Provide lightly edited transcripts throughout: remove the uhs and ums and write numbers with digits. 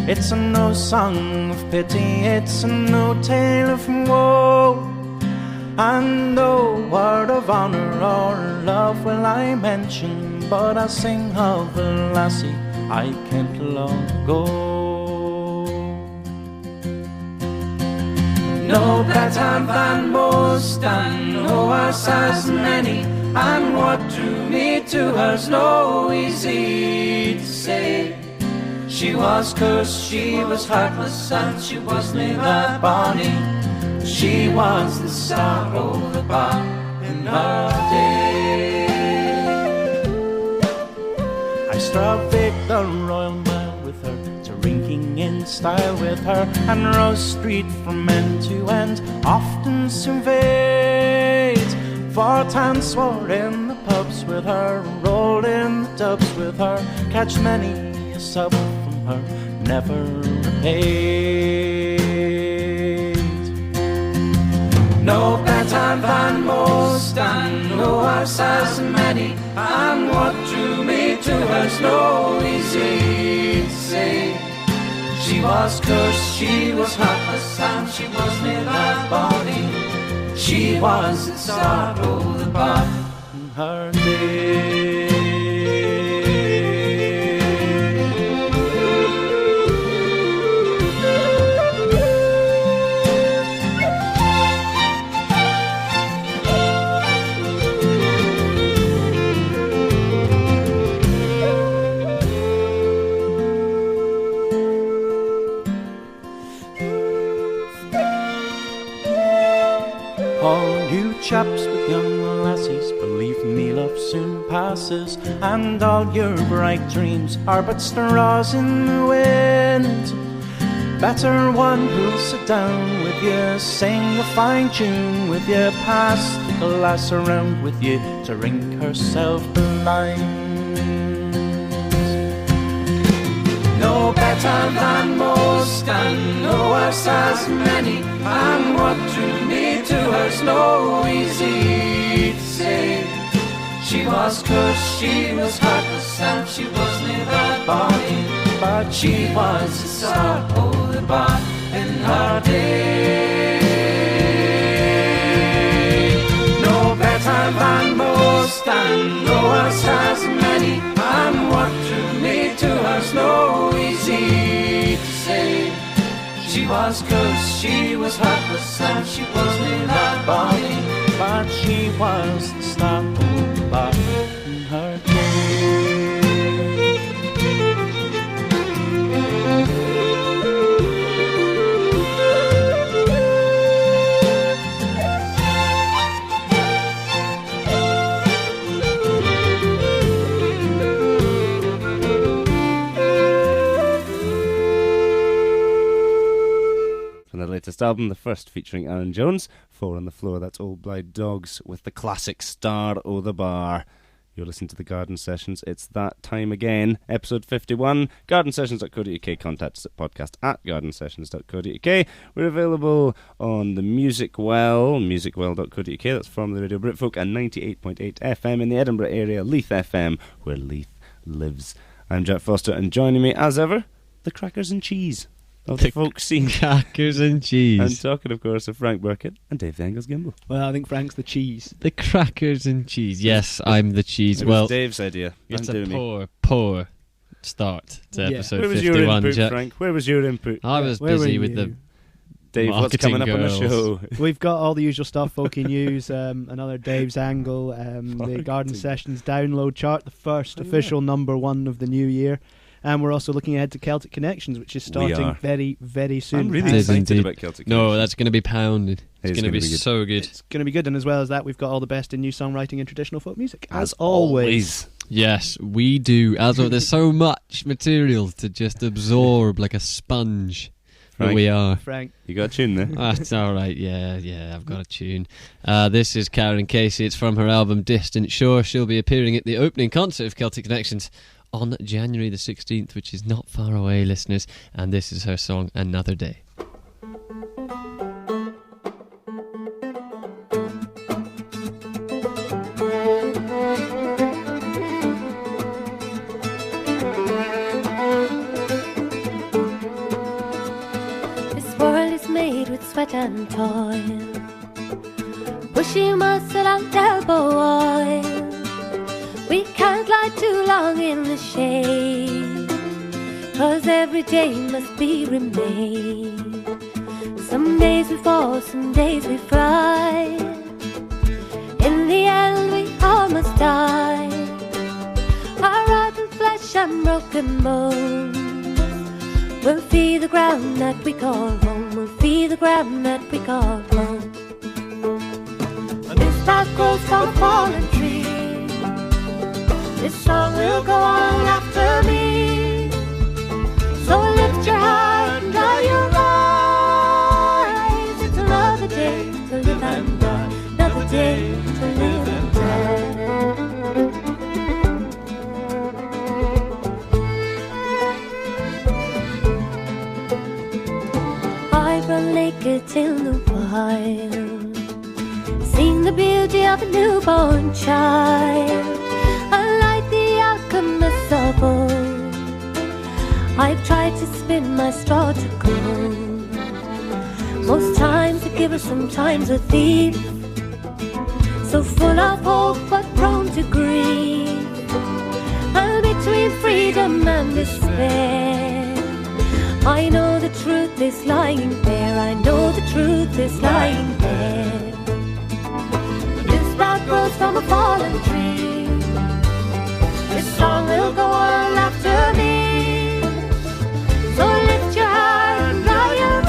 It's a no song of pity, it's a no tale of woe, and no word of honour or love will I mention, but I'll sing of a lassie I can't long go. No better than most, and no worse as many, and what drew me to her's no easy to say. She was cursed, she was heartless, and she was never bonny. She was the sorrow that brought in her day. I strafficked the Royal Mile with her, drinking in style with her, and Rose Street from end to end, often surveyed. Fought and swore in the pubs with her, rolled in the dubs with her, catch many a sub from her, never repaid. No better than most, and no worse as many, and what drew me to her's no easy to say. She was cursed, she was heartless, and she was neither bonny. She was the sorrow that brought in her day. Chaps with young lassies, believe me, love soon passes, and all your bright dreams are but straws in the wind. Better one who'll sit down with you, sing a fine tune with you, pass the glass around with you, to drink herself blind. No better than most, and no worse as many, and what drew me to her's no easy to say. She was cursed, she was heartless, and she was neither bonny, but she was the sorrow that brought in her day. No better than most, and no worse as many, and what drew me to her's no easy to say. She was cursed, she was heartless, and she was neither bonny, but she was the star who brought in her day. Latest album, the first featuring Aaron Jones, Four on the Floor, that's Old Blind Dogs with the classic Star o' the Bar. You're listening to the Garden Sessions. It's that time again, episode 51, gardensessions.co.uk. Contact us at podcast@gardensessions.co.uk. We're available on the Music Well, musicwell.co.uk, that's from the Radio Britfolk, and 98.8 FM in the Edinburgh area, Leith FM, where Leith lives. I'm Jack Foster, and joining me as ever, the Crackers and Cheese of the folk scene. Crackers and cheese. And talking, of course, of Frank Burkitt and Dave the Angles Gimble. Well, I think Frank's the cheese. The crackers and cheese. Yes, I'm the cheese. It was Dave's idea. It's a poor start to episode 51, Where was your input, Jack? Frank? Where was your input? I was busy with the Dave, what's coming up girls. on the show? We've got all the usual stuff, folky news, another Dave's Angle, the Garden Sessions download chart, the first official number one of the new year. And we're also looking ahead to Celtic Connections, which is starting very, very soon. I'm really excited about Celtic Connections. No, that's going to be pounded. It's going to be so good. It's going to be good, and as well as that, we've got all the best in new songwriting and traditional folk music, as always. Yes, we do. There's so much material to just absorb like a sponge. Frank, we are. Frank, you got a tune there? That's all right. Yeah, I've got a tune. This is Karen Casey. It's from her album Distant Shore. She'll be appearing at the opening concert of Celtic Connections on January the 16th, which is not far away, listeners. And this is her song, Another Day. Sweat and toil, pushing muscle and elbow oil. We can't lie too long in the shade, 'cause every day must be remade. Some days we fall, some days we fly. In the end we all must die. Our rotten flesh and broken bones will feed the ground that we call home. Will feed the ground that we call home. A new sprout grows from a fallen tree. This song will go on after me. So lift your heart and dry your eyes. It's another day to live and die. Another day to live and die. Run naked in the wild, seen the beauty of a newborn child. Unlike the alchemist of old, I've tried to spin my straw to gold. Most times a giver, sometimes a thief, so full of hope but prone to grief. And between freedom and despair, I know the truth is lying there. I know the truth is lying there. The new sprout grows from a fallen tree. This song will go on after me. So lift your heart and dry your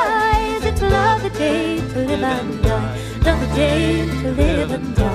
eyes. It's another day to live and die. Another day to live and die.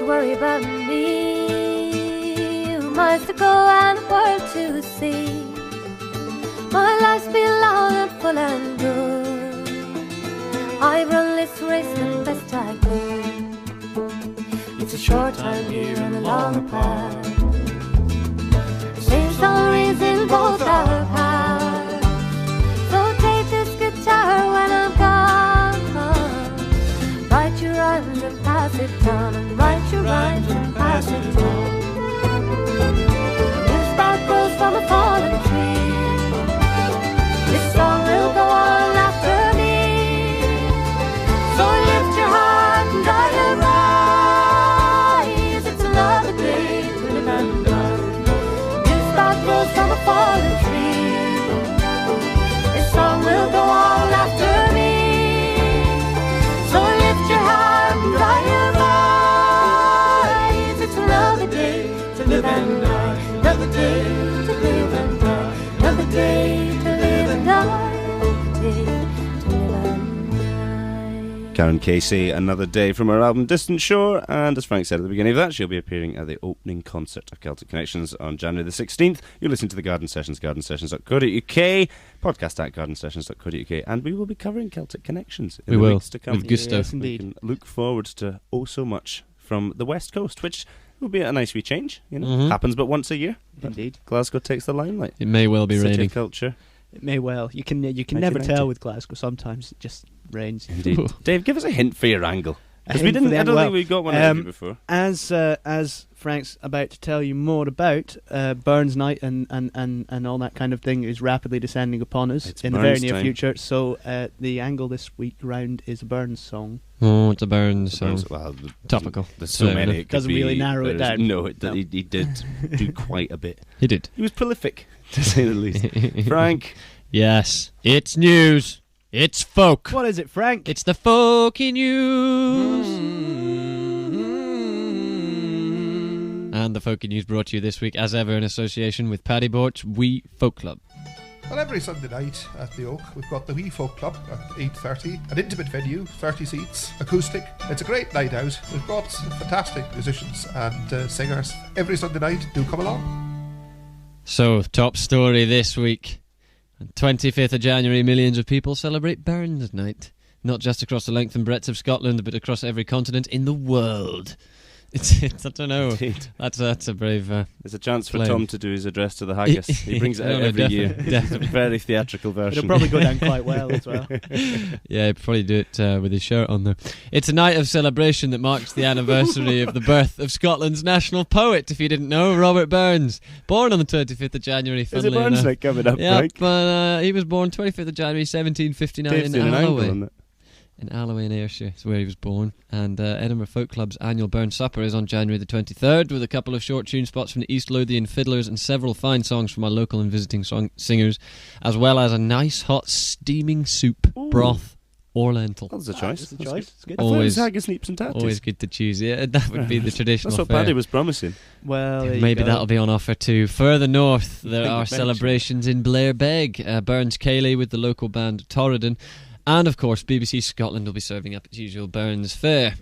Worry about me, miles to go and a world to see. My life's been long and full and good. I run this race the best I could. It's a short time here and a long path. Same stories in both our paths. So take this guitar when I'm gone. Write your rhymes and pass it down. And write your rhymes and pass it down. This sprout grows from a fallen tree. This song will go on after me. So lift your heart and dry your eyes. It's another day to live and die. This sprout grows from a fallen tree. This song will go on after me. So lift your heart and dry your eyes. It's another day to live and die. Another day to live and die. Another day to live and die. Another day to live and die. Karen Casey, Another Day from her album Distant Shore, and as Frank said at the beginning of that, she'll be appearing at the opening concert of Celtic Connections on January the 16th. You'll listen to the Garden Sessions, gardensessions.co.uk, podcast at gardensessions.co.uk, and we will be covering Celtic Connections in the weeks to come. With gusto. Yes, We indeed. can look forward to so much from the West Coast, which will be a nice wee change, you know. Mhm. Happens but once a year. Indeed. Glasgow takes the limelight. It may well be City raining. of culture. It may well. You can never 1990. tell with Glasgow. Sometimes it just rains. Indeed. Dave, give us a hint for your angle. A Because we hint for didn't. the I don't angle. think we got one out of you before. As Frank's about to tell you more about, Burns Night and all that kind of thing is rapidly descending upon us It's in the very Burns near time. future. So the angle this week round is a Burns song. Oh, it's a Burns song. Well, Topical. There's so Fair many. enough. It could Doesn't really be- narrow it there's- down. No, No. He did do quite a bit. He did. He was prolific, to say the least. Frank, Yes, it's news. It's folk. What is it, Frank? It's the folky news. And the folky news brought to you this week, as ever, in association with Paddy Bort's Wee Folk Club. Well, every Sunday night at the Oak, we've got the Wee Folk Club at 8:30. An intimate venue, 30 seats, acoustic. It's a great night out. We've got fantastic musicians and singers. Every Sunday night, do come along. So, top story this week. On 25th of January, millions of people celebrate Burns Night. Not just across the length and breadth of Scotland, but across every continent in the world. It's I don't know. Indeed. That's a brave... There's a chance for Flame. Tom to do his address to the haggis. He brings it out every year. It's a very theatrical version. It'll probably go down quite well as well. Yeah, he'd probably do it with his shirt on, though. It's a night of celebration that marks the anniversary of the birth of Scotland's national poet, if you didn't know, Robert Burns. Born on the 25th of January, Is it funnily Burns enough. Night coming up, Yeah, Frank? but he was born 25th of January 1759 Dave's in doing an angle Alloway. on it. In Alloway in Ayrshire is where he was born. And Edinburgh Folk Club's annual Burns Supper is on January the 23rd, with a couple of short tune spots from the East Lothian Fiddlers and several fine songs from our local and visiting singers, as well as a nice hot steaming soup, broth, or lentil. That's a choice. That's a choice. It's good. I thought it Always- was haggis, neeps and tatties. Always good to choose. Yeah, that would be the traditional That's what fare. Paddy was promising. Well, there you Maybe go. that'll be on offer too. Further north, there Think are mention. celebrations in Blairbeg. Burns Cayley with the local band Torridon. And of course, BBC Scotland will be serving up its usual Burns fare.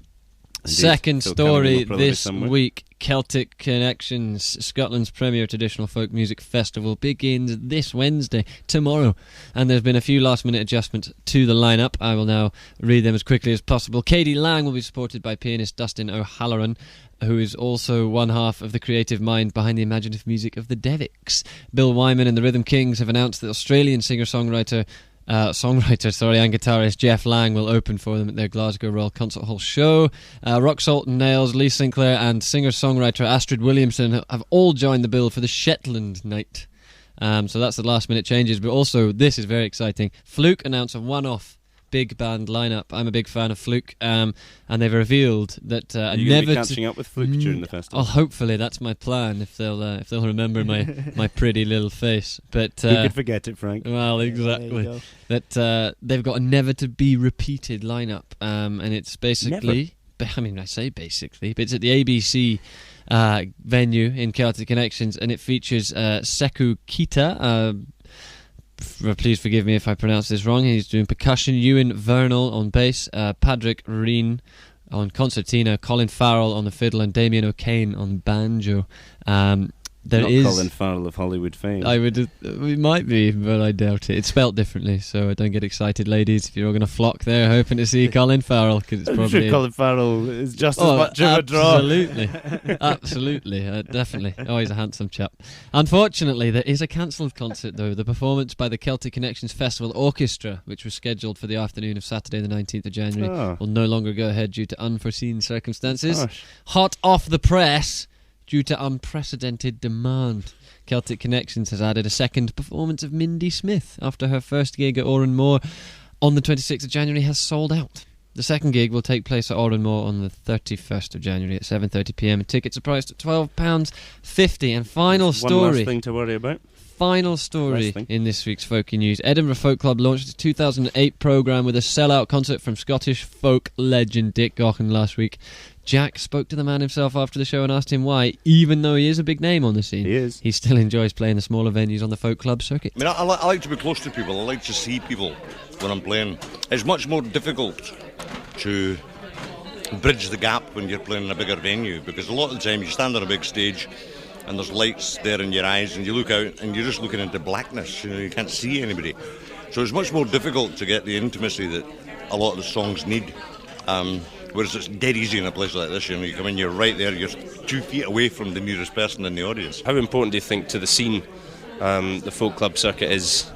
Indeed. Second Phil Callaghan story will probably be this somewhere. week, Celtic Connections, Scotland's premier traditional folk music festival, begins this Wednesday, tomorrow. And there's been a few last minute adjustments to the lineup. I will now read them as quickly as possible. Katie Lang will be supported by pianist Dustin O'Halloran, who is also one half of the creative mind behind the imaginative music of the Devics. Bill Wyman and the Rhythm Kings have announced that Australian singer-songwriter and guitarist Jeff Lang will open for them at their Glasgow Royal Concert Hall show. Rock Salt and Nails, Lee Sinclair and singer-songwriter Astrid Williamson have all joined the bill for the Shetland Night. So that's the last minute changes, but also, this is very exciting, Fluke announced a one-off big band lineup. I'm a big fan of Fluke, and they've revealed that Are you going to never be catching up with Fluke during the festival? Oh, hopefully that's my plan. If they'll remember my pretty little face, but Who could forget it, Frank? well, There you exactly. go. That they've got a never to be repeated lineup, and it's basically. I mean, I say basically, but it's at the ABC venue in Celtic Connections, and it features Sekou Kita. Please forgive me if I pronounce this wrong. He's doing percussion. Ewan Vernal on bass, Padraig Reen on concertina, Colin Farrell on the fiddle, and Damien O'Kane on banjo. There Not is Colin Farrell of Hollywood fame. I would. We might be, but I doubt it. It's spelt differently, so don't get excited, ladies. If you're all going to flock there, hoping to see Colin Farrell, because it's I'm probably sure Colin Farrell is just as much of a draw. Absolutely, absolutely, definitely. Oh, he's a handsome chap. Unfortunately, there is a cancelled concert though. The performance by the Celtic Connections Festival Orchestra, which was scheduled for the afternoon of Saturday, the 19th of January, Oh. will no longer go ahead due to unforeseen circumstances. Gosh. Hot off the press due to unprecedented demand. Celtic Connections has added a second performance of Mindy Smith after her first gig at Oran Moor on the 26th of January has sold out. The second gig will take place at Oran Moor on the 31st of January at 7:30pm. Tickets are priced at £12.50. And final One story. last thing to worry about. Final story Last thing. in this week's Folky News. Edinburgh Folk Club launched its 2008 programme with a sellout concert from Scottish folk legend Dick Gaughan last week. Jack spoke to the man himself after the show and asked him why, even though he is a big name on the scene, He is. he still enjoys playing the smaller venues on the folk club circuit. I mean, I like to be close to people. I like to see people when I'm playing. It's much more difficult to bridge the gap when you're playing in a bigger venue, because a lot of the time you stand on a big stage and there's lights there in your eyes and you look out and you're just looking into blackness. You know, you can't see anybody. So it's much more difficult to get the intimacy that a lot of the songs need. Whereas it's dead easy in a place like this. You know, you come in, you're right there, you're 2 feet away from the nearest person in the audience. How important do you think to the scene the folk club circuit is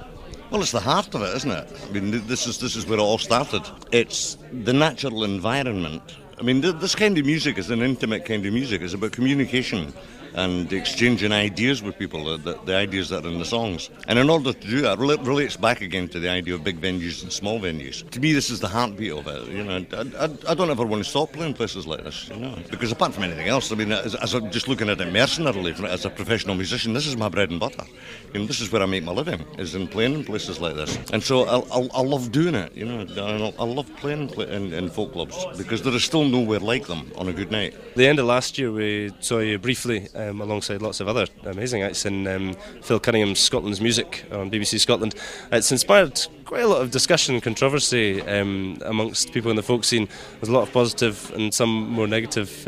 Well, it's the heart of it, isn't it? I mean, this is where it all started. It's the natural environment. I mean, this kind of music is an intimate kind of music. It's about communication and exchanging ideas with people, the ideas that are in the songs. And in order to do that, it relates back again to the idea of big venues and small venues. To me, this is the heartbeat of it. You know, I don't ever want to stop playing places like this, you know, because apart from anything else, I mean, as I'm just looking at it mercenarily, as a professional musician, this is my bread and butter. You know, this is where I make my living, is in playing in places like this. And so I love doing it, you know. I love playing in folk clubs because there is still nowhere like them on a good night. The end of last year, we saw you briefly alongside lots of other amazing acts in Phil Cunningham's Scotland's Music on BBC Scotland. It's inspired quite a lot of discussion and controversy amongst people in the folk scene. There's a lot of positive and some more negative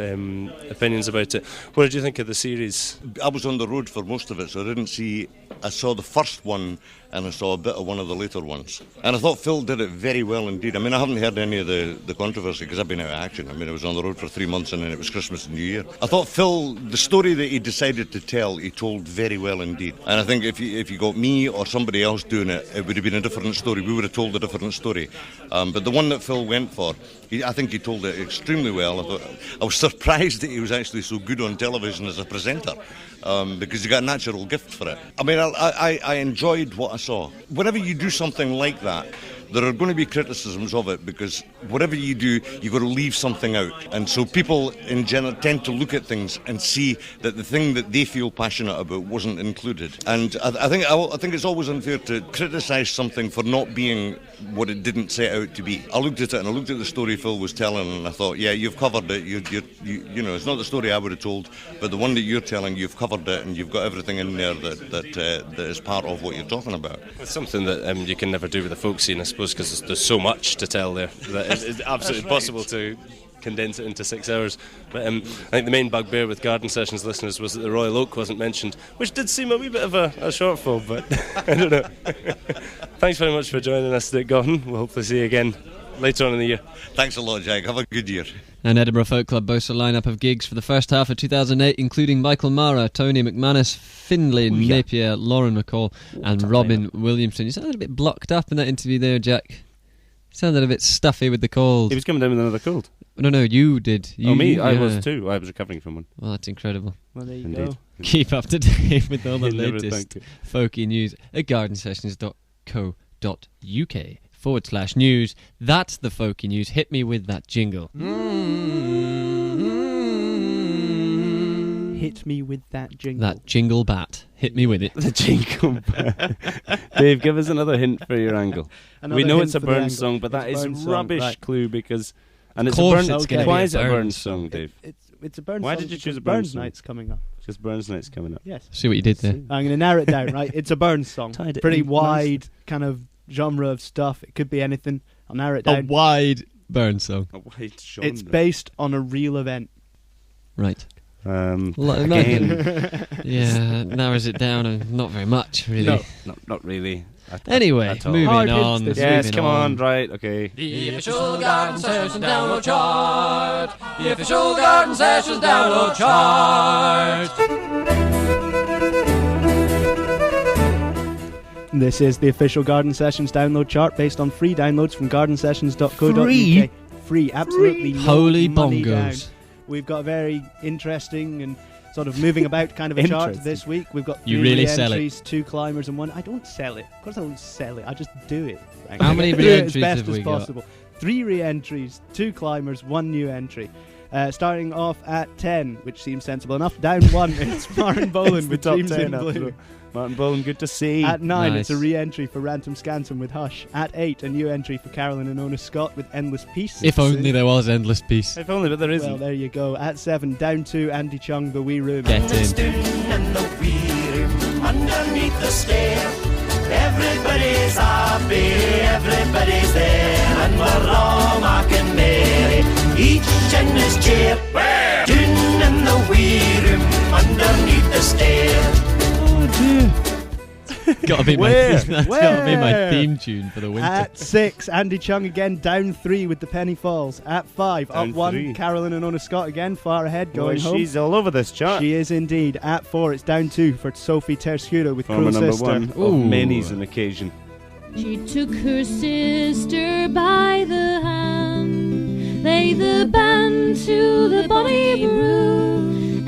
opinions about it. What did you think of the series? I was on the road for most of it, so I saw the first one and I saw a bit of one of the later ones. And I thought Phil did it very well indeed. I mean, I haven't heard any of the controversy because I've been out of action. I mean, I was on the road for 3 months and then it was Christmas and New Year. I thought Phil, the story that he decided to tell, he told very well indeed. And I think if you got me or somebody else doing it, it would have been a different story. We would have told a different story. But the one that Phil went for, I think he told it extremely well. I was surprised that he was actually so good on television as a presenter. Because he got a natural gift for it. I mean, I enjoyed what I saw. Whenever you do something like that, there are going to be criticisms of it because whatever you do, you've got to leave something out. And so people in general tend to look at things and see that the thing that they feel passionate about wasn't included. And I think it's always unfair to criticise something for not being what it didn't set out to be. I looked at it and I looked at the story Phil was telling and I thought, yeah, you've covered it. You know, it's not the story I would have told, but the one that you're telling, you've covered it and you've got everything in there that is part of what you're talking about. It's something that you can never do with the folk scene, I suppose, because there's so much to tell there that it's absolutely impossible to condense it into 6 hours. But I think the main bugbear with Garden Sessions listeners was that the Royal Oak wasn't mentioned, which did seem a wee bit of a shortfall, but I don't know. Thanks very much for joining us at Gohan. We'll hopefully see you again later on in the year. Thanks a lot, Jack. Have a good year. And Edinburgh Folk Club boasts a lineup of gigs for the first half of 2008, including Michael Mara, Tony McManus, Finlay Napier, Lauren McCall and Robin Williamson. You sounded a bit blocked up in that interview there, Jack. Sounded a bit stuffy with the cold. He was coming down with another cold. No, you did. Me? I was too. I was recovering from one. Well, that's incredible. Well, there you Indeed. go. Keep up to date with all the latest folky news at gardensessions.co.uk/news. That's the folky news. Hit me with that jingle. Hit me with that jingle. That jingle bat. Hit me with it. The jingle bat. Dave, give us another hint for your angle. We know it's a Burns song, but that is rubbish clue because... And it's a Burns. Why is it a Burns song, Dave? It's a Burns song. Why did you choose a Burns song? Night's coming up. Because Burns Night's coming up. Yes. See what you did there. I'm going to narrow it down, right? It's a Burns song. Pretty wide kind of genre of stuff. It could be anything. I'll narrow it down. A wide Burns song. A wide genre. It's based on a real event. Right. Again. Yeah, narrows it down not very much, really. No, not really. Anyway, moving on. Yes, come on, right, okay. The official Garden Sessions download chart. The official Garden Sessions download chart. This is the official Garden Sessions download chart based on free downloads from gardensessions.co.uk. Free, absolutely. Holy money bongos. Down. We've got a very interesting and sort of moving about kind of a chart this week. We've got 3 re-entries, 2 climbers and 1. I don't sell it. Of course I don't sell it. I just do it. How many re-entries have we got? 3 re-entries, 2 climbers, 1 new entry. Starting off at 10, which seems sensible enough. Down 1, it's Martin Boland with Dreams in Blue. Martin Boland, good to see. At 9, it's a re-entry for Rantum Scantum with Hush. At 8, a new entry for Carolyn and Ona Scott with Endless Peace. If only there was Endless Peace. If only, but there isn't. Well, there you go. At 7, down 2, Andy Chung, The Wee Room. Get in. In the wee room, underneath the stair, everybody's happy, everybody's there, and we're all making merry, each in his chair. Where? Down in the wee room, underneath the stair. Gotta be that's gotta be my theme tune for the winter. At 6, Andy Chung again, down 3 with The Penny Falls. At 5, down up 1, 3. Carolyn and Ona Scott again, far ahead, going home. She's all over this chart. She is indeed. At 4, it's down 2 for Sophie Terscuro with Former Cruel number Sister. 1 of many's an occasion. She took her sister by the hand, laid the band to the bonny brew,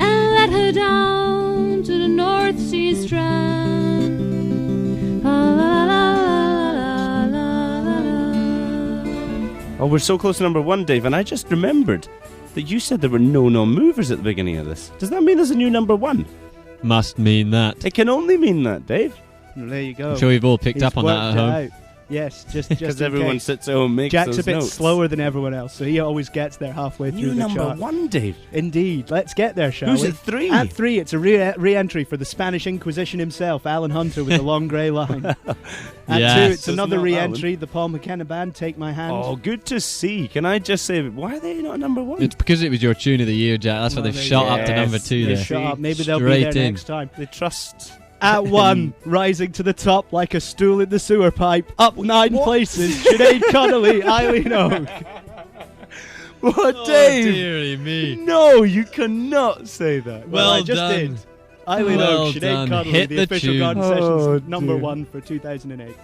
and led her down to the North Sea strand. La, la, la, la, la, la, la. Oh, we're so close to number 1, Dave, and I just remembered that you said there were no movers at the beginning of this. Does that mean there's a new number 1? Must mean that. It can only mean that, Dave. Well, there you go. I'm sure we've all picked up on that at home. Out. Yes, just because everyone sits at home makes Jack's those a bit notes. slower than everyone else, so he always gets there halfway through the chart. New number 1, Dave. Indeed. Let's get there, shall Who's we? at 3? At 3, it's a re-entry for the Spanish Inquisition himself, Alan Hunter, with the long grey line. At 2, it's another re-entry, the Paul McKenna Band, Take My Hand. Oh, good to see. Can I just say, why are they not number 1? It's because it was your tune of the year, Jack. That's why they've shot up to number 2 there. Shot up. Maybe they'll be there next time. They trust. At 1, rising to the top like a stool in the sewer pipe, up 9 places, Sinead Connolly, Eileen Oak. What, Dave? Oh, dearie me. No, you cannot say that. Well, I just did. Eileen Oak, Sinead Connolly, Hit the official tune. Garden Sessions number 1 for 2008.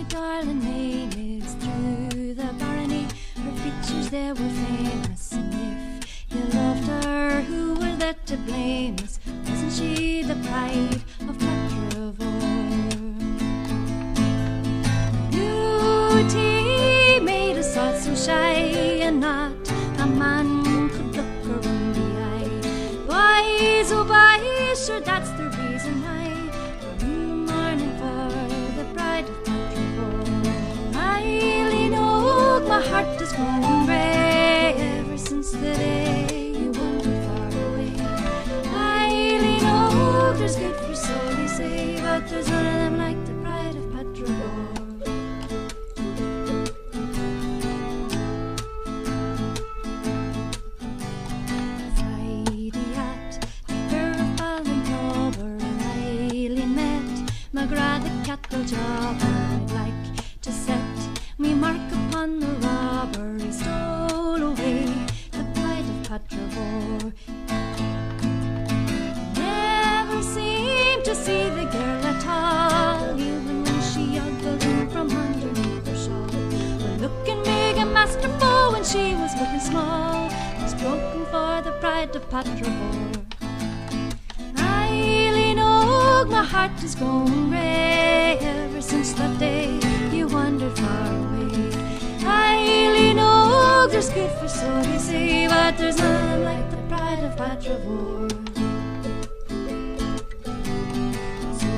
Darling name is through the barony. Her features there were famous, and if you loved her, who were there to blame us? Wasn't she the pride of Patrivore? Beauty made us all so shy, and not a man could look her in the eye. Boys, oh boys, sure that's the reason why I'm mourning for the pride of Eileen Oak, my heart has grown grey ever since the day you wandered far away. Eileen Oak, there's good for so they say, but there's none of them like the pride of Patrivore. Friday at the Fair of Ballintober, and Eileen met McGrath the cattle jobber. I'd like to set me mark upon the robber. He stole away the pride of Patrivore. Never seemed to see the girl at all, even when she ogled him from underneath her shawl. Her looking big and masterful when she was looking small, was broken for the pride of Patrivore. Eileen Oak, my heart has grown grey ever since that day you wandered far away. Eileen Oak, there's good for so they say, but there's none like the pride of Patrivore. So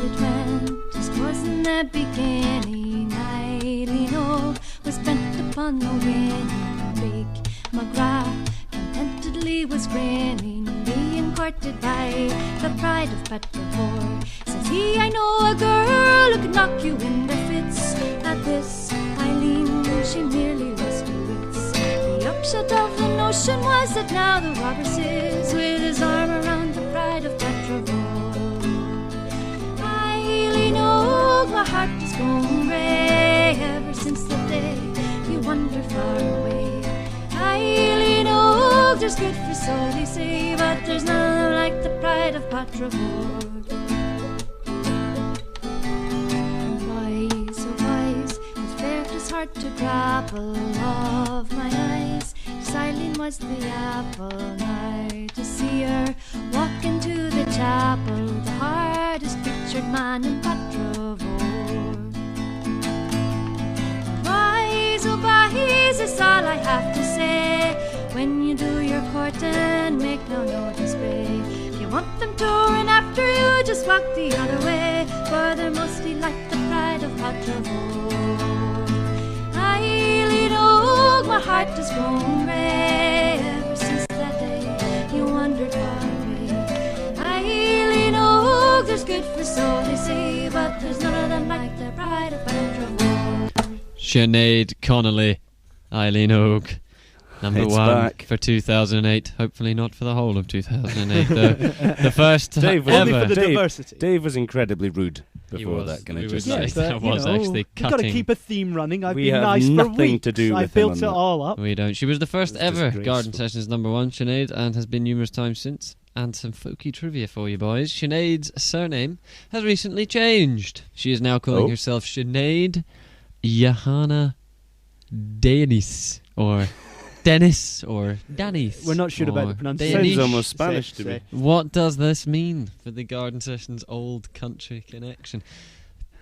it went as 'twas in the beginning. Eileen Oak was bent upon the winning. Big McGrath contentedly was grinning, being courted by the pride of Patrivore. Says he, I know a girl who could knock you in the fits. At this, Eileen, she merely lost her wits. The upshot of the notion was that now the robber sits with his arm around the pride of Patrivore. Eileen Oak, my heart has grown grey ever since the day you wandered far away. Eileen Oak, there's good for so they say, but there's none like the pride of Patrivore. Wise, oh wise, it's fair 'tis hard to grapple of my eyes. Eileen was the apple, now to see her walk into the chapel, the hardest pictured man in Patrivore. Wise, oh wise, is all I have to say. When you do your courting, make no display. If you want them to run after you, just walk the other way, for they're mostly like the pride of Patrivore. Eileen Oak, my heart has grown grey ever since that day you wandered far away. Eileen Oak, there's good for so they say, but there's none of them like the pride of Patrivore. Sinead Connolly, Eileen Oak. Number It's 1 back. for 2008. Hopefully not for the whole of 2008, though. The first Dave was ever. for the diversity. Dave was incredibly rude. before that. Can I just say that was actually cutting. You've got to keep a theme running. I've We been have nice for nothing weeks. to do I with built him it on that. all up. We don't. She was the first That's ever disgraceful. Garden Sessions #1 Sinead, and has been numerous times since. And some folky trivia for you boys. Sinead's surname has recently changed. She is now calling herself Sinead Johanna Denis, or Dennis, or Danis. We're not sure about the pronunciation. Sounds almost Spanish to me. What does this mean for the Garden Sessions old country connection?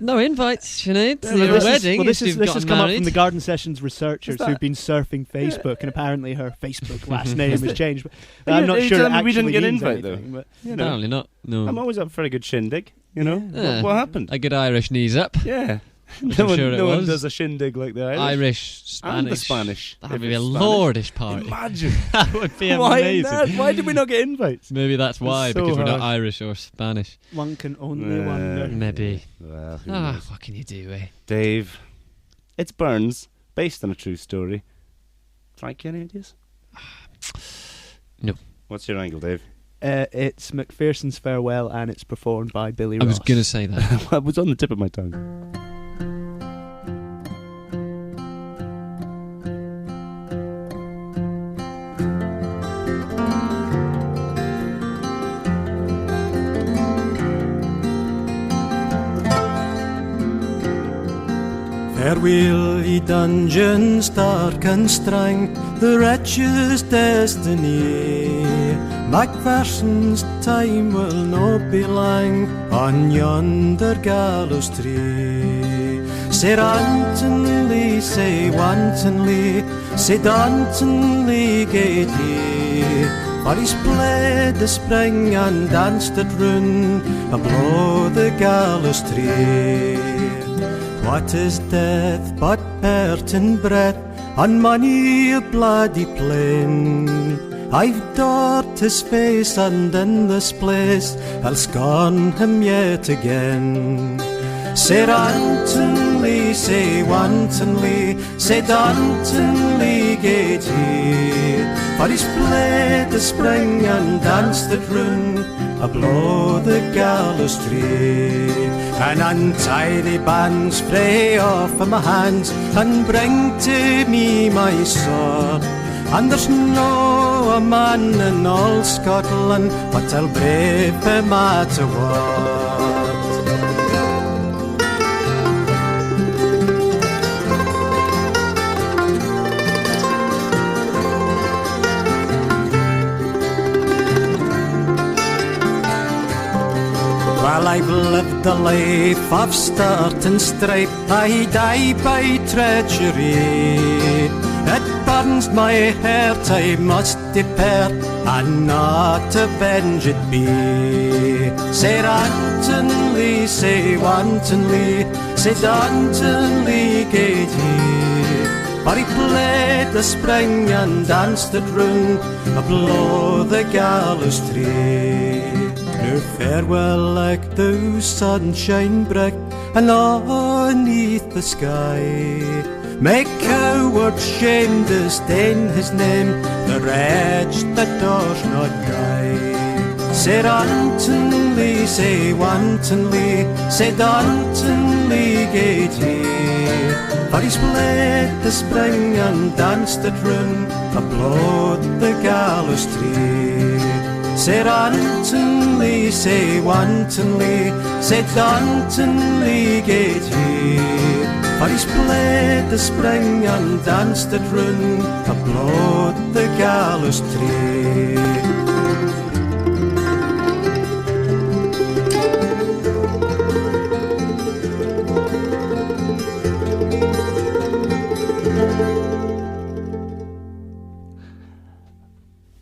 No invites, Sinead, to your wedding. This has come up from the married. Garden Sessions researchers who've been surfing Facebook, and apparently her Facebook last name has changed. But I'm not sure it actually we didn't get means invite anything, though. but Apparently not. No. I'm always up for a good shindig. You know what happened? A good Irish knees up. Yeah. I'm sure it no one was. does a shindig like the Irish. Irish, Spanish. And the Spanish. That would If be a it's Spanish. lordish party. Imagine. That would be Why amazing. not? Why did we not get invites? Maybe that's why, so because we're not hard. Irish or Spanish. one can only wonder. Maybe. Well, who knows? What can you do, eh? Dave, it's Burns, based on a true story. Frank, any ideas? No. What's your angle, Dave? It's McPherson's Farewell, and it's performed by Billy Ross. I was going to say that. It was on the tip of my tongue. Farewell, ye dungeons dark and strang, the wretch's destiny. Macpherson's time will not be lang on yonder gallows tree. Say rantonly, say wantonly, say dauntonly gait he. For he's played the spring and danced at run, ablow the gallows tree. What is death but hurt and breath on many a bloody plain? I've daubed his face, and in this place I'll scorn him yet again. Say rantonly, say wantonly, say dauntonly gait he. For he's played the spring and danced at run, ablow the gallows tree. And untie the bands frae off of my hands, and bring to me my sword. And there's no a man in all Scotland but I'll brave him at a word. Well, I've lived a life of start and strife, I die by treachery. It burns my heart, I must depart, and not avenged be. Say rantonly, say wantonly, say dauntonly gait he. For he played the spring and danced at run, ablow the gallows tree. Now farewell like the sunshine bright, and underneath the sky. Make cowards shame disdain his name, the wretch that does not die. Say rantonly, say wantonly, say dauntonly gait he. For he's played the spring and danced at run, ablow the gallows tree. Say rantonly, say wantonly, say dauntonly gait he. For he's played the spring and danced at run, ablow the gallows tree.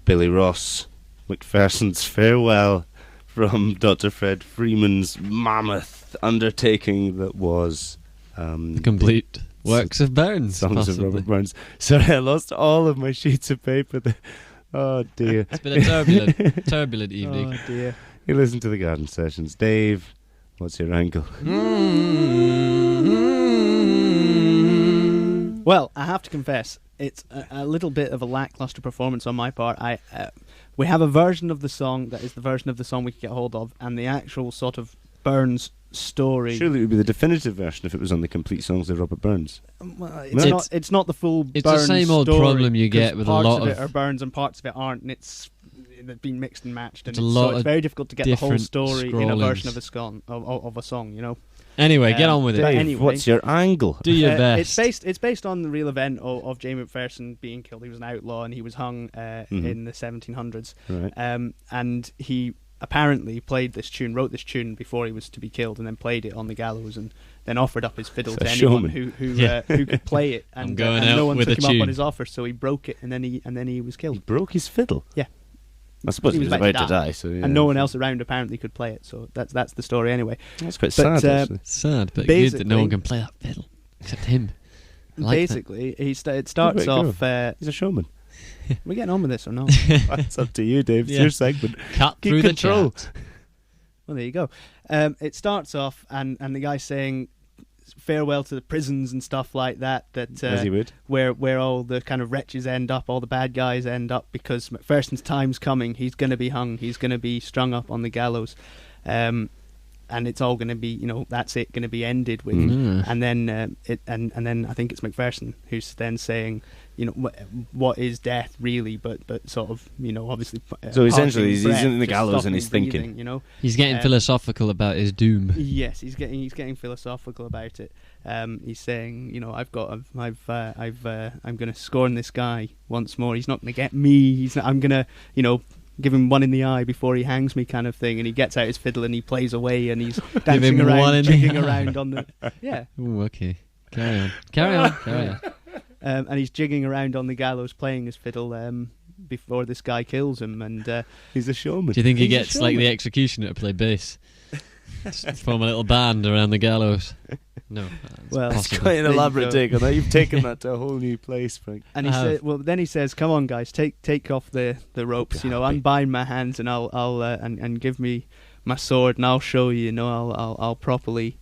Billy Ross, Macpherson's Farewell, from Dr. Fred Freeman's mammoth undertaking that was complete works of Burns. Songs possibly. of Robert Burns. Sorry, I lost all of my sheets of paper. Oh dear. It's been a turbulent evening. Oh dear. You listen to the Garden Sessions. Dave, what's your angle? Well, I have to confess, it's a little bit of a lackluster performance on my part. We have a version of the song that is the version of the song we could get hold of, and the actual sort of Burns story. Surely it would be the definitive version if it was on the complete songs of Robert Burns. Well, it's not the full Burns It's the same old story, problem you get with a lot of it are Burns and parts of it aren't, and it's been mixed and matched, and so it's very difficult to get the whole story in a version of a song, you know. Anyway, get on with it. Dave, anyway, what's your angle? Do your best. It's based on the real event of Jamie McPherson being killed. He was an outlaw and he was hung in the 1700s. Right. And he apparently wrote this tune before he was to be killed, and then played it on the gallows, and then offered up his fiddle to anyone who could play it. And, no one took him up on his offer, so he broke it, and then he was killed. He broke his fiddle. Yeah. I suppose he was about to die, so yeah. And no one else around apparently could play it, so that's the story anyway. That's quite sad, actually. Sad, but good that no one can play that fiddle except him. Basically, it starts off. He's a showman. We're getting on with this or not? That's up to you, Dave. It's your segment. Cut Keep through control. the chat. Well, there you go. It starts off, and the guy's saying farewell to the prisons and stuff like that. As he would. Where all the kind of wretches end up, all the bad guys end up, because McPherson's time's coming. He's going to be hung. He's going to be strung up on the gallows, and it's all going to be, that's it, going to be ended with. And then and then I think it's McPherson who's then saying, what is death really? But sort of, obviously. So essentially, he's in the gallows and he's thinking. He's getting philosophical about his doom. Yes, he's getting philosophical about it. He's saying, I'm going to scorn this guy once more. He's not going to get me. I'm going to, give him one in the eye before he hangs me, kind of thing. And he gets out his fiddle and he plays away and he's dancing around, jigging around on the Ooh, okay. Carry on. And he's jigging around on the gallows playing his fiddle before this guy kills him, and he's a showman. Do you think he gets like the executioner to play bass? Form a little band around the gallows. No, well, that's quite an elaborate take on that. You've taken that to a whole new place, Frank. And then he says, "Come on, guys, take off the ropes. Unbind my hands, and I'll and give me my sword, and I'll show you. I'll properly."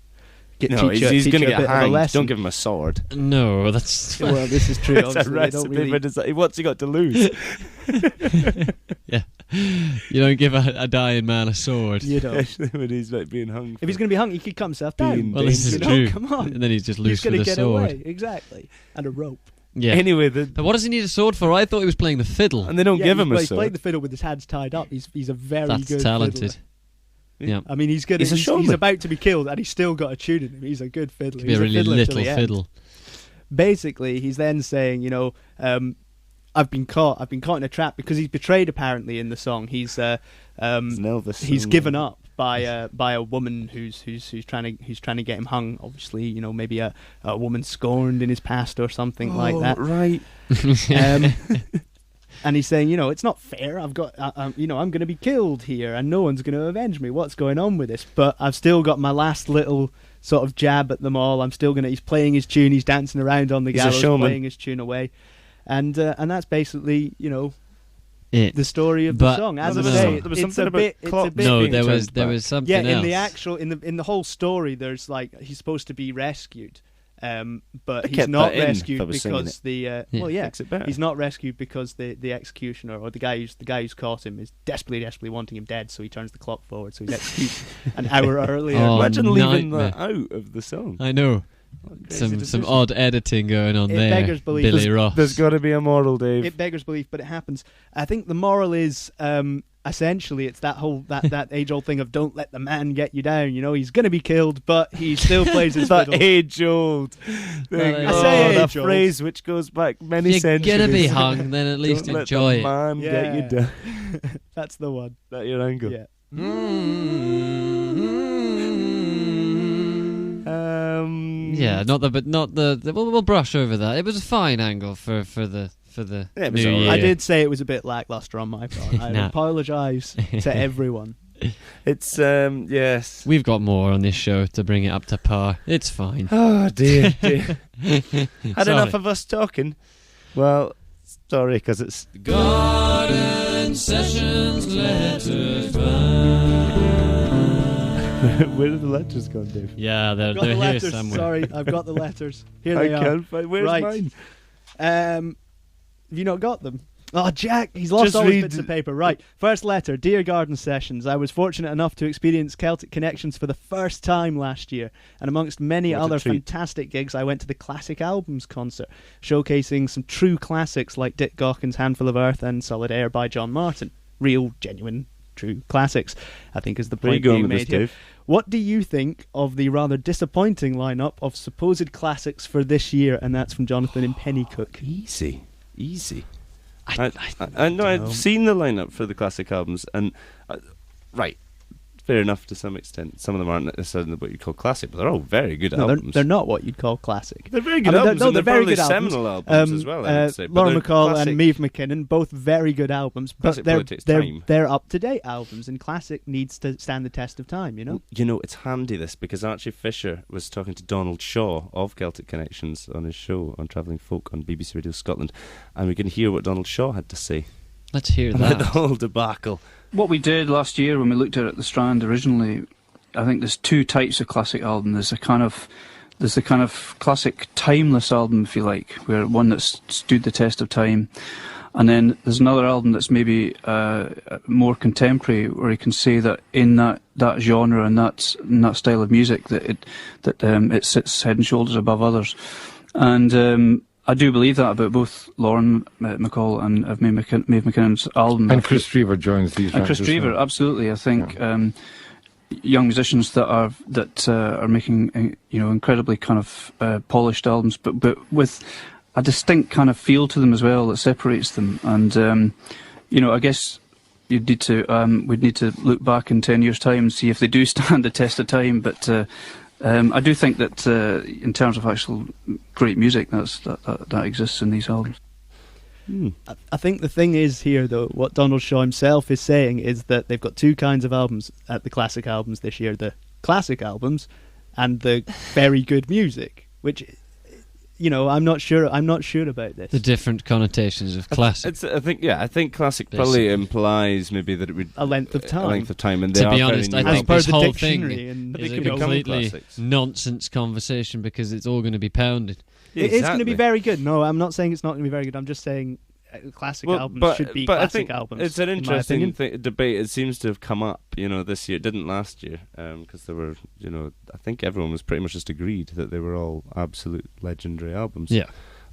He's going to get hanged. Don't give him a sword. No, that's... Well, this is true. It's a recipe, what's he got to lose? Yeah. You don't give a dying man a sword. You don't. Especially when he's being hung. If he's going to be hung, he could cut himself down. Well, this is true. Come on. And then he's just loose with a sword. He's going to get away. Exactly. And a rope. Yeah. Anyway, but what does he need a sword for? I thought he was playing the fiddle. And they don't give him a sword. He's playing the fiddle with his hands tied up. He's a very good That's talented. Fiddler. Yeah. I mean, he's good. He's about to be killed, and he's still got a tune in him. He's a good fiddler. Could be a really little fiddle. Basically, he's then saying, I've been caught in a trap, because he's betrayed apparently in the song. He's he's given up by a woman who's trying to get him hung. Obviously, maybe a woman scorned in his past or something like that. Right. And he's saying, it's not fair. I'm going to be killed here, and no one's going to avenge me. What's going on with this? But I've still got my last little sort of jab at them all. He's playing his tune. He's dancing around on the gallows, playing his tune away, and that's basically, the story of the song. As I say, there was something about No, there was something else. Yeah, in the whole story, there's he's supposed to be rescued. But he's not rescued because he's not rescued because the executioner or the guy who's caught him is desperately wanting him dead, so he turns the clock forward, so he's executed an hour earlier. Imagine leaving that out of the song. I know. Some odd editing going on there. Beggars belief. Billy Ross. There's got to be a moral, Dave. It beggars belief, but it happens. I think the moral is essentially it's that whole that age-old thing of don't let the man get you down. He's going to be killed, but he still plays his fiddle. That age-old thing. I say age-old. That phrase which goes back many centuries. You're going to be hung, then at least don't enjoy let the man get you down. That's the one. That your angle? Yeah. Yeah, we'll brush over that. It was a fine angle for the new year. I did say it was a bit lackluster on my part. I apologise to everyone. It's yes. We've got more on this show to bring it up to par. It's fine. Oh dear. Had enough of us talking. Well, sorry, because it's Garden Sessions Letters Bound. Where did the letters go, Dave? Yeah, they're here letters. somewhere. Sorry, I've got the letters. Here they are. I can't find. Where's mine? Have you not got them? Oh, Jack, he's lost Just all his read bits of paper. Right, first letter. Dear Garden Sessions, I was fortunate enough to experience Celtic Connections for the first time last year, and amongst many What a other treat. fantastic gigs, I went to the Classic Albums concert, showcasing some true classics like Dick Gawkin's Handful of Earth and Solid Air by John Martin. Real, genuine, true classics, I think is the Where are you point going being with this, made here. Dave? What do you think of the rather disappointing lineup of supposed classics for this year? And that's from Jonathan in Pennycook. Easy. I I know don't know. I've seen the lineup for the classic albums, and right, fair enough to some extent. Some of them aren't necessarily what you call classic, but they're all very good No, albums. they're not what you'd call classic. They're very good I mean, albums. they're and they're very probably good albums. seminal albums as well. I would say. But Lauren they're McCall classic. and Maeve McKinnon, both very good albums, but Classic probably takes time. they're up-to-date albums, and classic needs to stand the test of time, you know? You know, it's handy this because Archie Fisher was talking to Donald Shaw of Celtic Connections on his show on Travelling Folk on BBC Radio Scotland, and we can hear what Donald Shaw had to say Let's hear about the that. whole debacle. What we did last year when we looked at it at the Strand originally, I think there's two types of classic album. There's the kind of classic timeless album, if you like, where one that's stood the test of time, and then there's another album that's maybe more contemporary, where you can say that in that genre and that style of music that it sits head and shoulders above others, and I do believe that about both Lauren McCall and Maeve McKinnon's album. And Chris Drever joins these. And Chris Drever, absolutely. I think young musicians that are making incredibly kind of polished albums, but with a distinct kind of feel to them as well that separates them. And I guess we'd need to look back in 10 years' time and see if they do stand the test of time. But I do think that in terms of actual great music, that exists in these albums. I think the thing is here, though, what Donald Shaw himself is saying is that they've got two kinds of albums at the classic albums this year: the classic albums and the very good music. Which, I'm not sure about this. The different connotations of classic. I think classic probably implies maybe that it would a length of time. And they to are be honest, very I new think albums. this whole thing and is they a could become completely classics. nonsense conversation because it's all going to be pounded. It is going to be very good. No, I'm not saying it's not going to be very good. I'm just saying classic albums should be classic I think albums. It's an in my interesting opinion. debate. It seems to have come up, this year. It didn't last year because there were, I think everyone was pretty much just agreed that they were all absolute legendary albums. Yeah.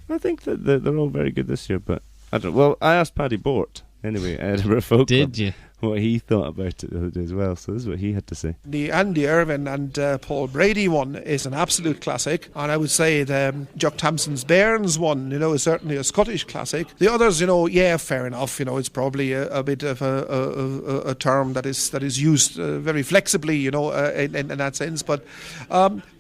I think that they're all very good this year, but I don't know. Well, I asked Paddy Bort, anyway, Edinburgh Folk Did Club, you? what he thought about it the other day as well, so this is what he had to say. The Andy Irvine and Paul Brady one is an absolute classic, and I would say the Jock Thompson's Bairns one, is certainly a Scottish classic. The others, fair enough. It's probably a bit of a term that is used very flexibly, in that sense. But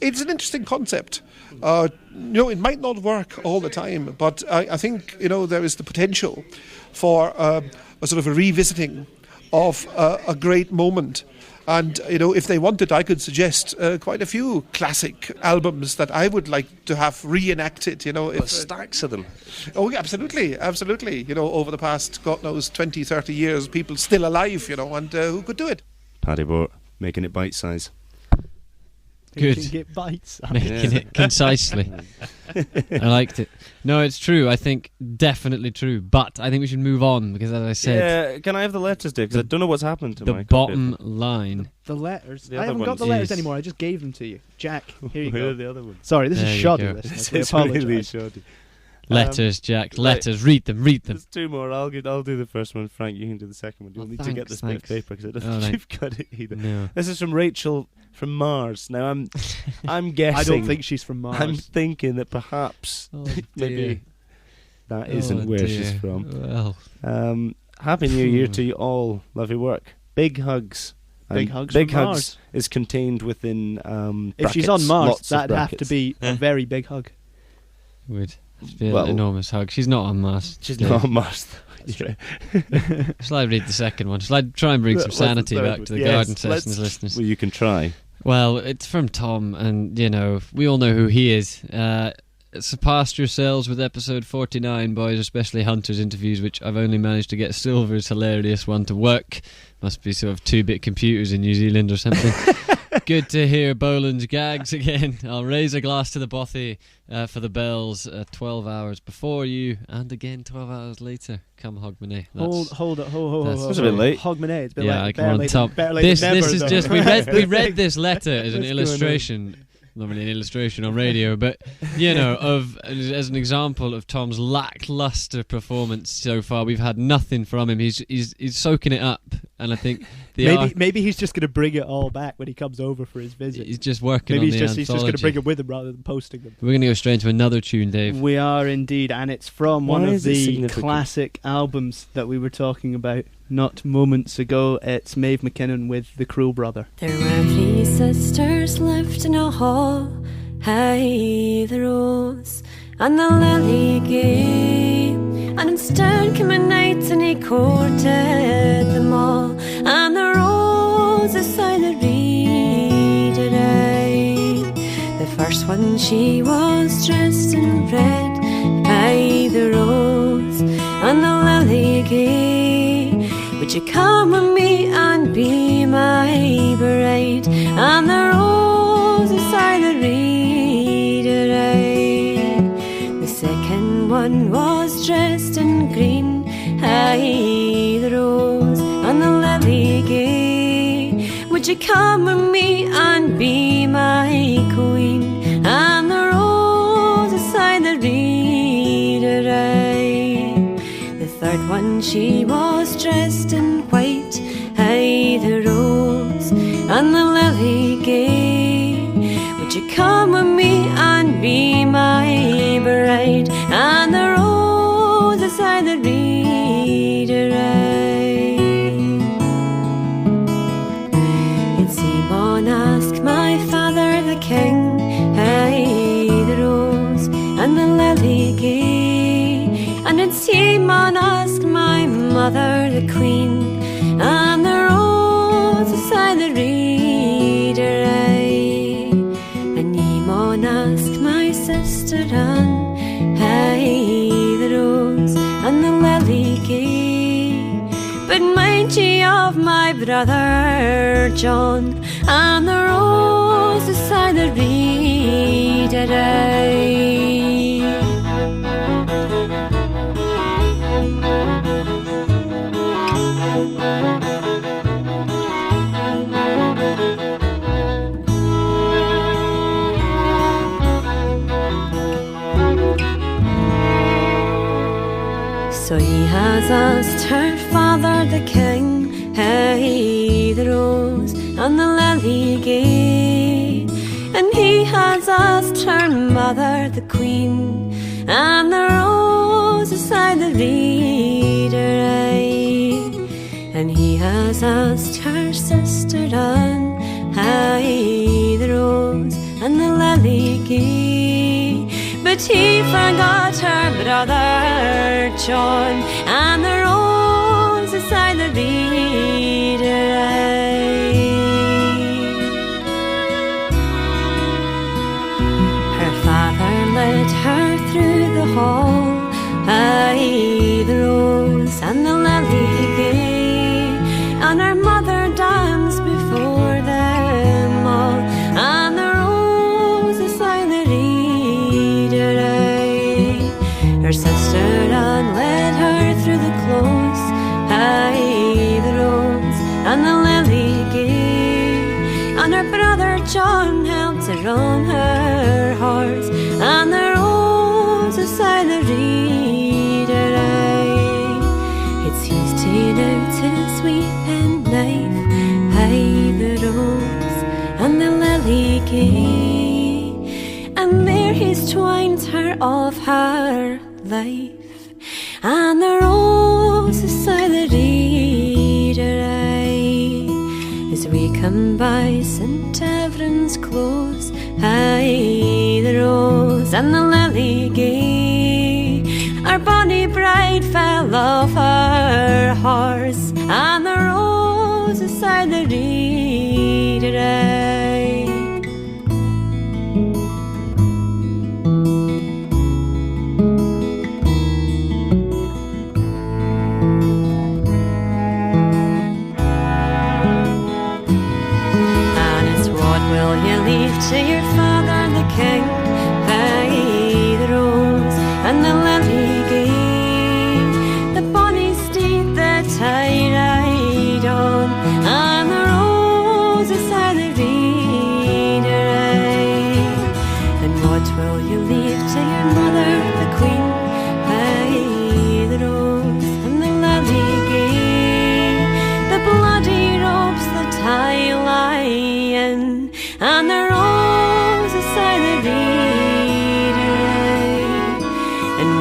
it's an interesting concept. It might not work all the time, but I think there is the potential for a sort of a revisiting of a great moment. And, if they wanted, I could suggest quite a few classic albums that I would like to have reenacted, But stacks of them. Oh, yeah, absolutely. Over the past, God knows, 20, 30 years, people still alive, and who could do it? Paddy Bort, making it bite-size. Good. You can get bites. Making it concisely. I liked it. No, it's true. I think definitely true. But I think we should move on because, as I said, Yeah, can I have the letters, Dave? Because I don't know what's happened to the my copy. bottom line. The letters. The I other haven't got ones the letters is- anymore. I just gave them to you. Jack, here you Where go. are the other ones? Sorry, this There is you shoddy. go. Listeners. This We is really apologise. shoddy. Letters, Jack. right. Letters. Read them. Read them. There's two more. I'll do the first one. Frank, you can do the second one. You'll need to get this bit of thanks. paper because I don't All think right. you've got it either. No. This is from Rachel from Mars. Now I'm guessing. I don't think she's from Mars. I'm thinking that perhaps Oh, maybe dear. that isn't where she's dear. from. Well, Happy New Year to you all. Love your work. Big hugs. Big And hugs Big from hugs Mars. is contained within If she's brackets, on Mars, lots of that'd have to brackets. be a very big hug. would be Well- an enormous hug. She's not on Mars. She's Dave. not on Mars. Shall I read the second one? Shall I try and bring some What's the sanity third back one? to the Yes, Garden let's- Sessions listeners? Well, you can try. Well, it's from Tom, and we all know who he is. Surpassed yourselves with episode 49, boys, especially Hunter's interviews, which I've only managed to get Silver's hilarious one to work. Must be sort of 2-bit computers in New Zealand or something. Good to hear Boland's gags again. I'll raise a glass to the bothy for the bells 12 hours before you, and again 12 hours later. Come Hogmanay. Hold it. That's a bit late. Hogmanay, it's a bit Yeah, late. come on, top. This is just we read this letter as an illustration. Not really an illustration on radio, but as an example of Tom's lackluster performance so far. We've had nothing from him. He's soaking it up, and I think maybe he's just going to bring it all back when he comes over for his visit. He's just working. Maybe on he's just going to bring it with him rather than posting them. We're going to go straight into another tune, Dave. We are indeed, and it's from one of the classic albums that we were talking about not moments ago. It's Maeve McKinnon with The Cruel Brother. There were 3 sisters lived in a hall, high the rose and the lily gay, and instead came a knight and he courted them all, and the rose aside the reed array. The first one she was dressed in red, by the rose and the lily gay. Would you come with me and be my bride? And the rose aside the reed array. The second one was dressed in green, aye, the rose and the lily gay. Would you come with me and be my queen? And the rose aside the reed array. The third one she was dressed in white, aye, the rose and the lily gay. Would you come with me and be my bride? And the rose aside the reed array. And Simon asked my father the king, aye, the rose and the lily gay. And then Simon asked my mother the queen, and the rose aside the reed array. And Nimon asked my sister Anne, aye, the rose and the lily gay. But mind ye of my brother John, and the rose aside the reed array. So he has asked her father the king, hey, the rose and the lily gay. And he has asked her mother the queen, and the rose aside the reed array. And he has asked her sister Anne, hey, the rose and the lily gay. But he forgot her brother John, and the rose aside the reed array. Her father led her through the hall, aye, the rose and the lily gay. And her mother danced before them all, and the rose aside the reed array. Her sister Anne led her through the close, aye, the rose and the lily gay. And her brother John helped her on her horse, and the rose aside the reed array. It's his ta'en out his weeping knife, aye, the rose and the lily gay. And there he's twined her of her life, and the rose aside the reed array. As we come by St. Everin's close, aye, the rose and the lily gay. Our bonny bride fell off her horse, and the rose aside the reed array.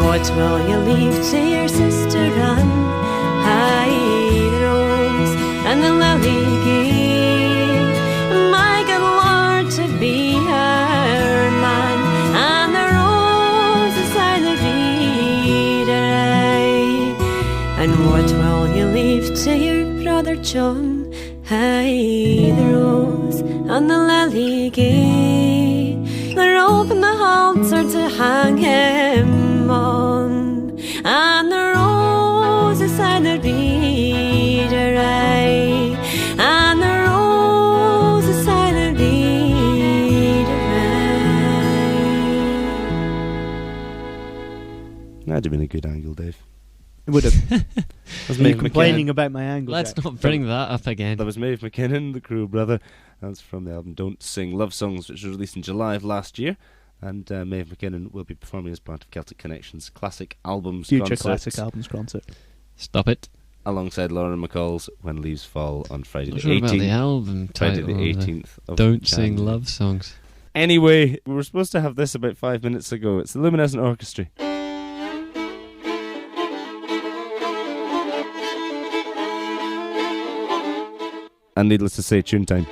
what will you leave to your sister Anne? Aye, the rose and the lily gay, my good Lord to be her man, and the rose beside the reader. Aye, and what will you leave to your brother John? Aye, the rose and the lily gay, the rope and the halter to hang him on, and the rose beside the reader. Aye, and the rose beside the reader. Aye. That'd have been a good angle, Dave. It would have. That's Been Maeve complaining McKinnon. about my angle. Let's Jack. not bring that up again. That was Maeve McKinnon, the Crew Brother. That's from the album Don't Sing Love Songs, which was released in July of last year. And Maeve McKinnon will be performing as part of Celtic Connections Classic Albums Future concert, classic albums concert. Stop it. alongside Lauren McCall's When Leaves Fall on Friday Not the sure about 18th. the album Friday title. the 18th of Don't Sing January. Love Songs. Anyway, we were supposed to have this about 5 minutes ago. It's the Luminescent Orchestra. And needless to say, tune time.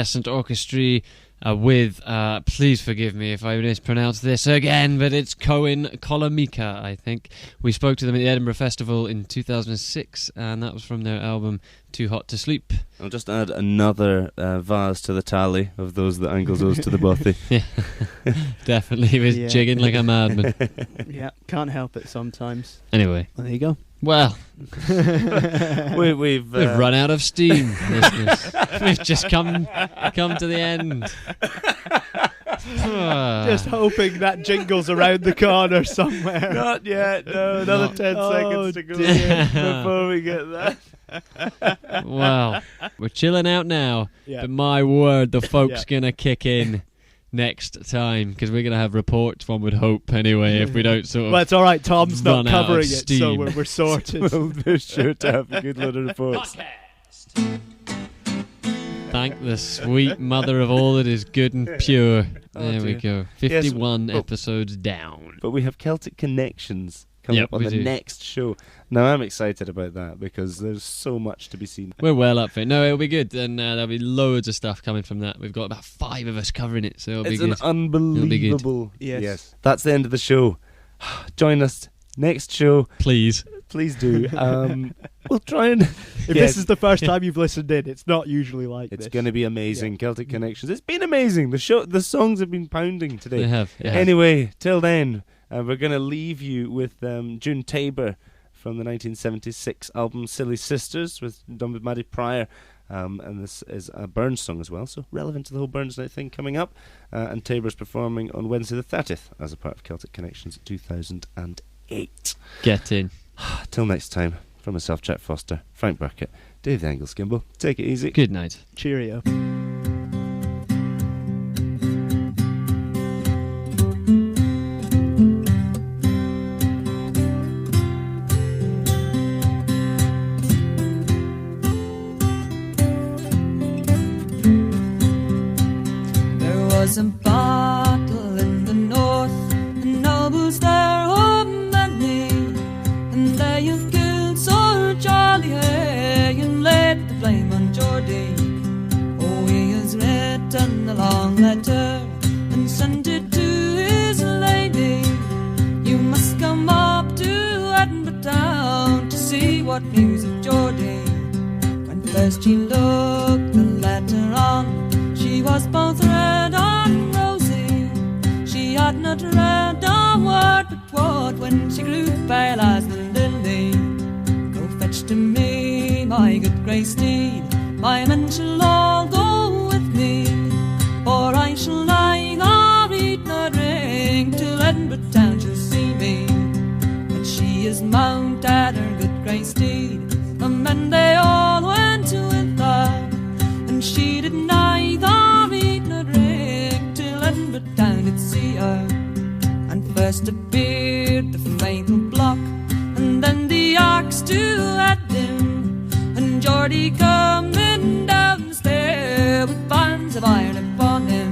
Evanescent Orchestra with, please forgive me if I mispronounce this again, but it's Cohen Kolomika, I think. We spoke to them at the Edinburgh Festival in 2006, and that was from their album Too Hot to Sleep. I'll just add another vase to the tally of those that Angles owes to the bothy. Yeah, definitely. He was jigging like a madman. Yeah, can't help it sometimes. Anyway. Well, there you go. Well, we've run out of steam, listeners. We've just come to the end. Just hoping that jingle's around the corner somewhere. Not yet. No, another 10 seconds to go before we get that. Well, we're chilling out now, but my word, the folk's gonna kick in next time, because we're going to have reports, one would hope, anyway, if we don't sort of. Well, it's alright, Tom's not covering it, steam. so we're sorted. Well, they're sure to have a good lot of reports. Thank the sweet mother of all that is good and pure. There we go. 51 episodes down. But we have Celtic Connections coming up on the next show. Now, I'm excited about that because there's so much to be seen. We're well up for it. No, it'll be good, and there'll be loads of stuff coming from that. We've got about 5 of us covering it, so it'll be good. It's an unbelievable. Yes. That's the end of the show. Join us next show. Please do. We'll try and. If this is the first time you've listened in, it's not usually like this. It's going to be amazing. Celtic Connections. It's been amazing. The songs have been pounding today. They have. Yeah. Anyway, till then. We're going to leave you with June Tabor from the 1976 album Silly Sisters, done with Maddie Pryor. And this is a Burns song as well, so relevant to the whole Burns Night thing coming up. And Tabor's performing on Wednesday the 30th as a part of Celtic Connections 2008. Get in. Till next time, from myself, Jack Foster, Frank Burkitt, Dave the Angles Gimble. Take it easy. Good night. Cheerio. Was a battle in the north, and nobles there were many, and there you killed Sir Charlie Hay and laid the blame on Geordie. Oh, he has written a long letter and sent it to his lady. You must come up to Edinburgh town to see what news of Geordie. When first she looked the letter on, she was both red and rosy. She had not read a word but what when she grew pale as the lily. Go fetch to me my good grey steed, my men shall all go with me, for I shall neither eat nor drink till Edinburgh town shall see me. But she is mounted her good grey steed, the men they all went with her, and she did neither eat nor drink till Edinburgh town did see her. And first appeared the fatal block, and then the axe to Edin, and Geordie coming down the stair with bands of iron upon him.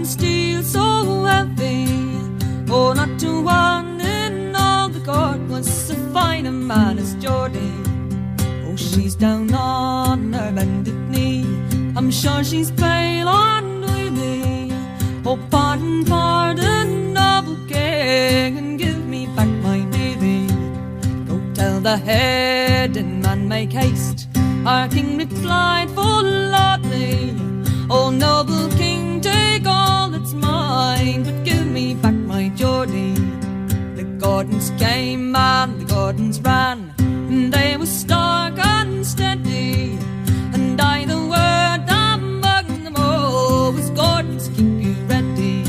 Steel so heavy, oh, not to one in all the court was so fine a man as Geordie. Oh, she's down on her bended knee, I'm sure she's pale and weedy. Oh, pardon, pardon, noble king, and give me back my dearie. Go tell the head and man make haste, our king replied full loudly. Oh, noble king, take all that's mine, but give me back my Geordie. The Gordons came and the Gordons ran, and they were stark and steady, and I the word among them all was Gordons, keep you ready.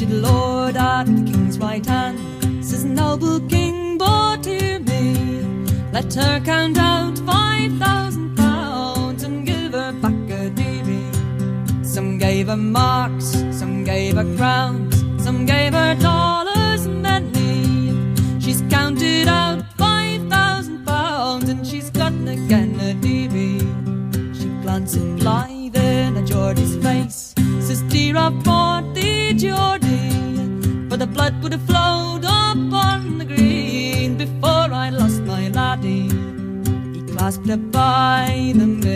Lord at the king's right hand says, noble king, but hear me, let her count out £5,000 and give her back her dearie. gave her marks, some gave her crowns, some gave her dollars many. She's counted out £5,000 and she's gotten again a dearie. She glancing blithe in a Geordie's face, says, dear, I've bought thee Geordie, but the blood would have flowed up on the green before I lost my laddie. He clasped her by the middle